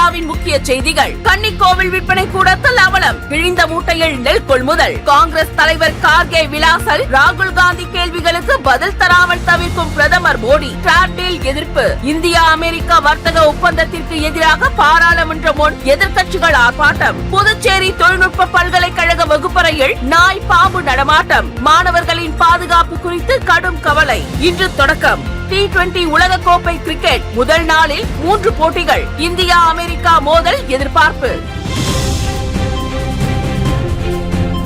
இந்தியாவின் முக்கிய செய்திகள். கன்னிக்கோவில் விற்பனை கூடத்தில் அவலம், கிழிந்த மூட்டையில் நெல் கொள்முதல். காங்கிரஸ் தலைவர் கார்கே விலாசல், ராகுல் காந்தி கேள்விகளுக்கு பதில் தராமல் தவிர்க்கும் பிரதமர் மோடி. டிராப்டில் எதிர்ப்பு. இந்தியா அமெரிக்கா வர்த்தக ஒப்பந்தத்திற்கு எதிராக பாராளுமன்றம் முன் எதிர்க்கட்சிகள் ஆர்ப்பாட்டம். புதுச்சேரி தொழில்நுட்ப பல்கலைக்கழக வகுப்பறையில் நாய் பாம்பு நடமாட்டம். மாணவர்களின் பாதுகாப்பு குறித்து கடும் கவலை. இன்று தொடக்கம் T20 உலகக்கோப்பை கிரிக்கெட் முதல் நாளில் 3 போட்டிகள். இந்தியா அமெரிக்கா மோதல் எதிர்பார்ப்பு.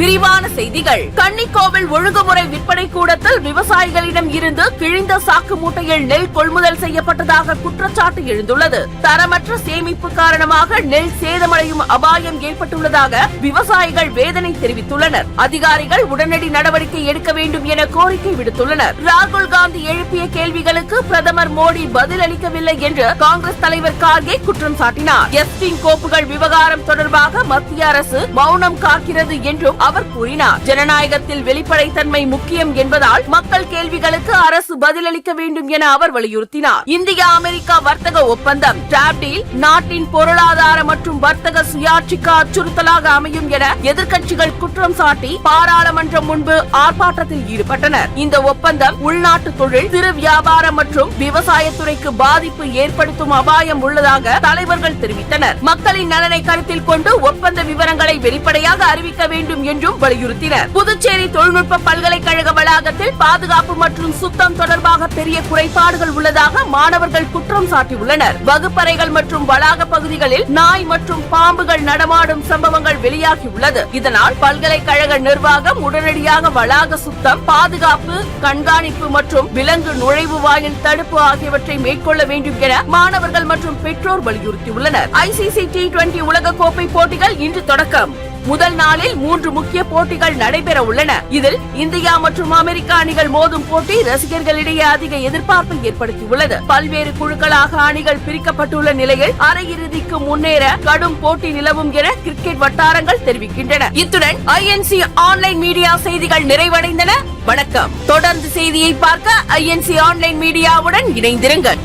விரிவான செய்திகள். கன்னிக்கோவில் ஒழுங்குமுறை விற்பனை கூடத்தில் விவசாயிகளிடம் இருந்து கிழிந்த சாக்கு மூட்டையில் நெல் கொள்முதல் செய்யப்பட்டதாக குற்றச்சாட்டு எழுந்துள்ளது. தரமற்ற சேமிப்பு காரணமாக நெல் சேதமடையும் அபாயம் ஏற்பட்டுள்ளதாக விவசாயிகள் வேதனை தெரிவித்துள்ளனர். அதிகாரிகள் உடனடி நடவடிக்கை எடுக்க வேண்டும் என கோரிக்கை விடுத்துள்ளனர். ராகுல் காந்தி எழுப்பிய கேள்விகளுக்கு பிரதமர் மோடி பதில் அளிக்கவில்லை என்று காங்கிரஸ் தலைவர் கார்கே குற்றம் சாட்டினார். எஸ்டின் கோப்புகள் விவகாரம் தொடர்பாக மத்திய அரசு மௌனம் காக்கிறது என்றும் அவர் கூறினார். ஜனநாயகத்தில் வெளிப்படைத்தன்மை முக்கியம் என்பதால் மக்கள் கேள்விகளுக்கு அரசு பதிலளிக்க வேண்டும் என அவர் வலியுறுத்தினார். இந்தியா அமெரிக்கா வர்த்தக ஒப்பந்தம் டிராப்டில் நாட்டின் பொருளாதார மற்றும் வர்த்தக சுயாட்சிக்கு அச்சுறுத்தலாக அமையும் என எதிர்க்கட்சிகள் குற்றம் சாட்டி பாராளுமன்றம் முன்பு ஆர்ப்பாட்டத்தில் ஈடுபட்டனர். இந்த ஒப்பந்தம் உள்நாட்டு தொழில், சிறு வியாபாரம் மற்றும் விவசாயத்துறைக்கு பாதிப்பு ஏற்படுத்தும் அபாயம் உள்ளதாக தலைவர்கள் தெரிவித்தனர். மக்களின் நலனை கருத்தில் கொண்டு ஒப்பந்த விவரங்களை வெளிப்படையாக அறிவிக்க வேண்டும் என்றும் வலியுறுத்தினர். புதுச்சேரி தொழில்நுட்ப பல்கலைக்கழக வளாகத்தில் பாதுகாப்பு மற்றும் சுத்தம் தொடர்பாக பெரிய குறைபாடுகள் உள்ளதாக மாணவர்கள் குற்றம் சாட்டியுள்ளனர். வகுப்பறைகள் மற்றும் வளாக பகுதிகளில் நாய் மற்றும் பாம்புகள் நடமாடும் சம்பவங்கள் வெளியாகியுள்ளது. இதனால் பல்கலைக்கழக நிர்வாகம் உடனடியாக வளாக சுத்தம், பாதுகாப்பு, கண்காணிப்பு மற்றும் விலங்கு நுழைவு வாயில் தடுப்பு ஆகியவற்றை மேற்கொள்ள வேண்டும் என மாணவர்கள் மற்றும் பெற்றோர் வலியுறுத்தியுள்ளனர். ICC T20 உலகக்கோப்பை போட்டிகள் இன்று தொடக்கம். முதல் நாளில் 3 முக்கிய போட்டிகள் நடைபெற உள்ளன. இதில் இந்தியா மற்றும் அமெரிக்கா அணிகள் மோதும் போட்டி ரசிகர்களிடையே அதிக எதிர்பார்ப்பை ஏற்படுத்தியுள்ளது. பல்வேறு குழுக்களாக அணிகள் பிரிக்கப்பட்டுள்ள நிலையில் அரையிறுதிக்கு முன்னேற கடும் போட்டி நிலவும் என கிரிக்கெட் வட்டாரங்கள் தெரிவிக்கின்றன. இத்துடன் INC ஆன்லைன் மீடியா செய்திகள் நிறைவடைந்தன. வணக்கம். தொடர்ந்து செய்தியை பார்க்க INC ஆன்லைன் மீடியாவுடன் இணைந்திருங்கள்.